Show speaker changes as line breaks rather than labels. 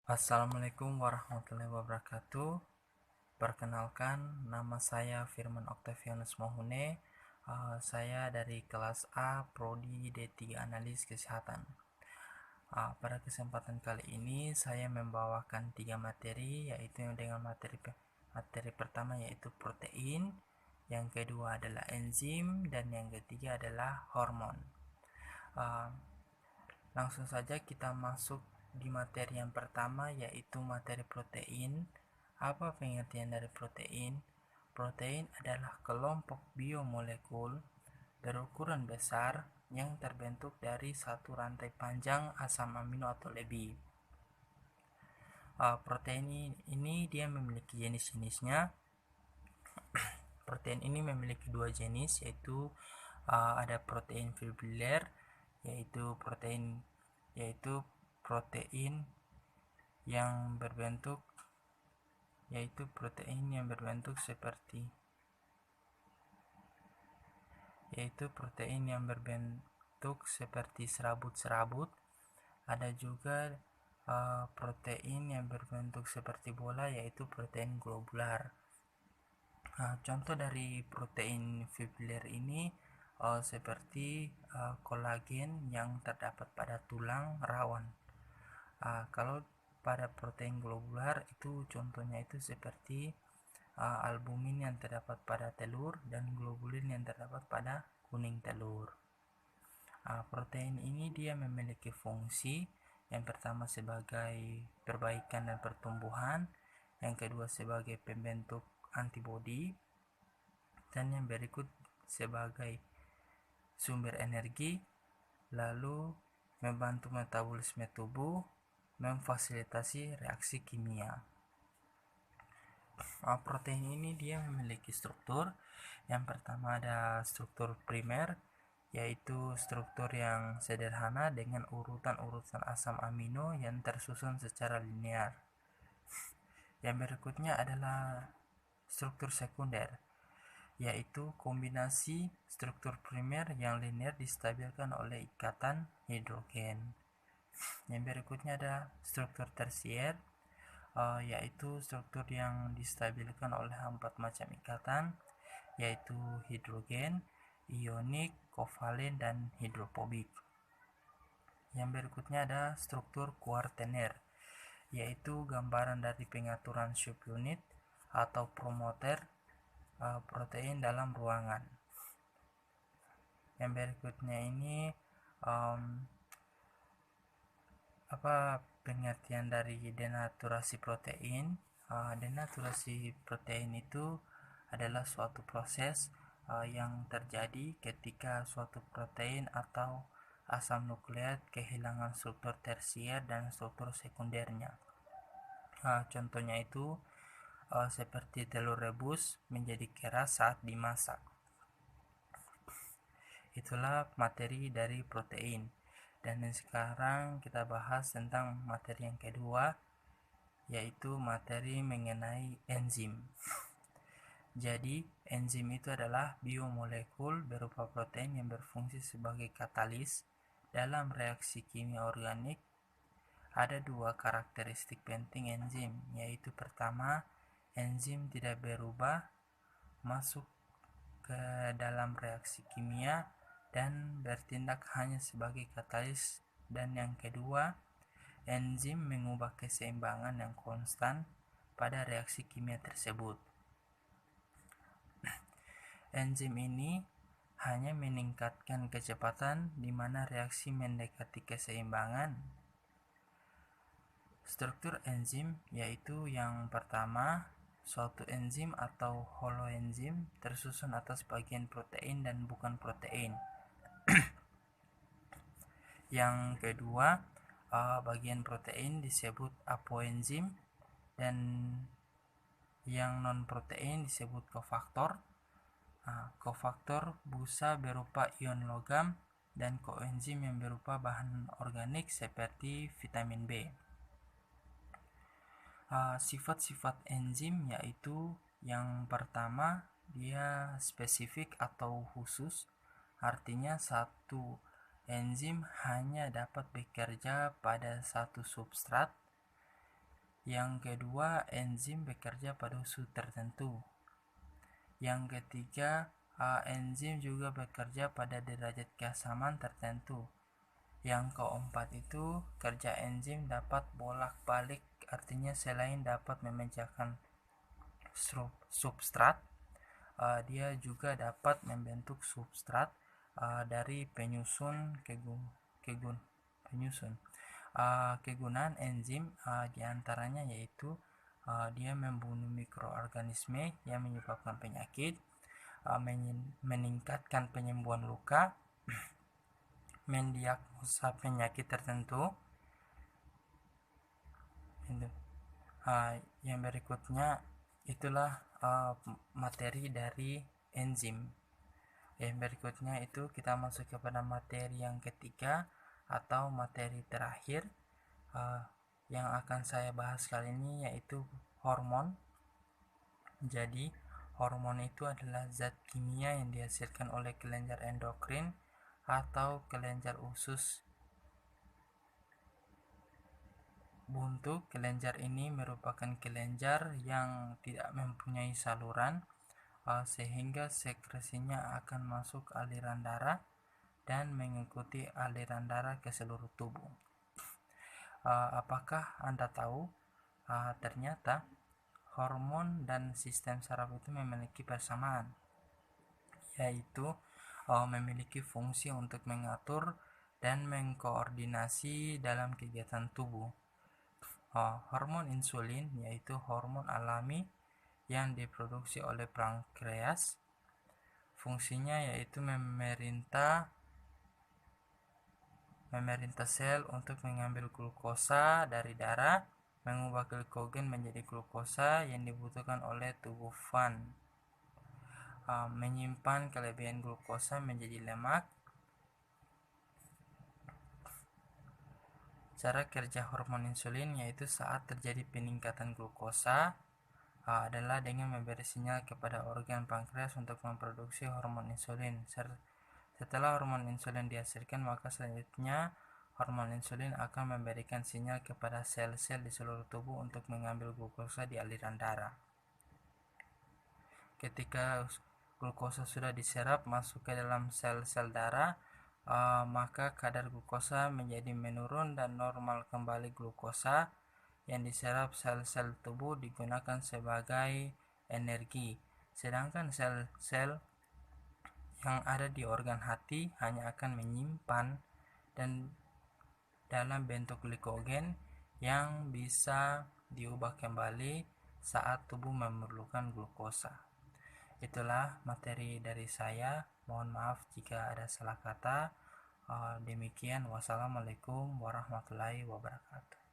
Assalamualaikum warahmatullahi wabarakatuh. Perkenalkan, nama saya Firman Octavianus Mohune. Saya dari kelas A, Prodi D3 Analis Kesehatan. Pada kesempatan kali ini saya membawakan 3 materi, yaitu dengan materi pertama yaitu protein, yang kedua adalah enzim, dan yang ketiga adalah hormon. Langsung saja kita masuk di materi yang pertama, yaitu materi protein. Apa pengertian dari protein? Protein adalah kelompok biomolekul berukuran besar yang terbentuk dari satu rantai panjang asam amino atau lebih. Protein ini dia memiliki jenis-jenisnya. Protein ini memiliki dua jenis, yaitu ada protein fibrillar, yaitu protein yang berbentuk seperti serabut-serabut. Ada juga protein yang berbentuk seperti bola, yaitu protein globular. Contoh dari protein fibrillar ini seperti kolagen yang terdapat pada tulang rawan. Kalau pada protein globular itu contohnya itu seperti albumin yang terdapat pada telur dan globulin yang terdapat pada kuning telur. Protein ini dia memiliki fungsi. Yang pertama sebagai perbaikan dan pertumbuhan, yang kedua sebagai pembentuk antibodi, dan yang berikut sebagai sumber energi, lalu membantu metabolisme tubuh, memfasilitasi reaksi kimia. Protein ini dia memiliki struktur. Yang pertama ada struktur primer, yaitu struktur yang sederhana dengan urutan-urutan asam amino yang tersusun secara linear. Yang berikutnya adalah struktur sekunder, yaitu kombinasi struktur primer yang linear distabilkan oleh ikatan hidrogen. Yang berikutnya ada struktur tersier, yaitu struktur yang distabilkan oleh 4 macam ikatan, yaitu hidrogen, ionik, kovalen, dan hidrofobik. Yang berikutnya ada struktur kuartener, yaitu gambaran dari pengaturan subunit atau promoter protein dalam ruangan. Yang berikutnya ini pengertian dari denaturasi protein. Denaturasi protein itu adalah suatu proses yang terjadi ketika suatu protein atau asam nukleat kehilangan struktur tersier dan struktur sekundernya. Contohnya itu seperti telur rebus menjadi keras saat dimasak. Itulah materi dari protein. Dan sekarang kita bahas tentang materi yang kedua, yaitu materi mengenai enzim. Jadi, enzim itu adalah biomolekul berupa protein yang berfungsi sebagai katalis dalam reaksi kimia organik. Ada dua karakteristik penting enzim, yaitu pertama, enzim tidak berubah masuk ke dalam reaksi kimia dan bertindak hanya sebagai katalis, dan yang kedua, enzim mengubah keseimbangan yang konstan pada reaksi kimia tersebut. Enzim ini hanya meningkatkan kecepatan di mana reaksi mendekati keseimbangan. Struktur enzim yaitu yang pertama, suatu enzim atau holoenzim tersusun atas bagian protein dan bukan protein. Yang kedua, bagian protein disebut apoenzim dan yang non protein disebut kofaktor. Kofaktor busa berupa ion logam dan koenzim yang berupa bahan organik seperti vitamin B. Sifat-sifat enzim yaitu yang pertama, dia spesifik atau khusus, artinya satu enzim hanya dapat bekerja pada satu substrat. Yang kedua, enzim bekerja pada suhu tertentu. Yang ketiga, enzim juga bekerja pada derajat keasaman tertentu. Yang keempat itu, kerja enzim dapat bolak-balik, artinya selain dapat memecahkan substrat, dia juga dapat membentuk substrat dari penyusun kegunaan enzim diantaranya yaitu dia membunuh mikroorganisme yang menyebabkan penyakit, meningkatkan penyembuhan luka, mendiagnosa penyakit tertentu. Yang berikutnya itulah materi dari enzim. Yang berikutnya itu kita masuk kepada materi yang ketiga atau materi terakhir yang akan saya bahas kali ini, yaitu hormon. Jadi hormon itu adalah zat kimia yang dihasilkan oleh kelenjar endokrin atau kelenjar usus buntu. Kelenjar ini merupakan kelenjar yang tidak mempunyai saluran, sehingga sekresinya akan masuk aliran darah dan mengikuti aliran darah ke seluruh tubuh. Apakah Anda tahu ternyata hormon dan sistem saraf itu memiliki persamaan, yaitu memiliki fungsi untuk mengatur dan mengkoordinasi dalam kegiatan tubuh. Hormon insulin yaitu hormon alami yang diproduksi oleh pankreas. Fungsinya yaitu memerintah sel untuk mengambil glukosa dari darah, mengubah glikogen menjadi glukosa yang dibutuhkan oleh tubuh menyimpan kelebihan glukosa menjadi lemak. Cara kerja hormon insulin yaitu saat terjadi peningkatan glukosa adalah dengan memberi sinyal kepada organ pankreas untuk memproduksi hormon insulin. Setelah hormon insulin dihasilkan, maka selanjutnya hormon insulin akan memberikan sinyal kepada sel-sel di seluruh tubuh untuk mengambil glukosa di aliran darah. Ketika glukosa sudah diserap masuk ke dalam sel-sel darah, maka kadar glukosa menjadi menurun dan normal kembali. Glukosa yang diserap sel-sel tubuh digunakan sebagai energi, sedangkan sel-sel yang ada di organ hati hanya akan menyimpan dan dalam bentuk glikogen yang bisa diubah kembali saat tubuh memerlukan glukosa. Itulah materi dari saya. Mohon maaf jika ada salah kata. Demikian, wassalamualaikum warahmatullahi wabarakatuh.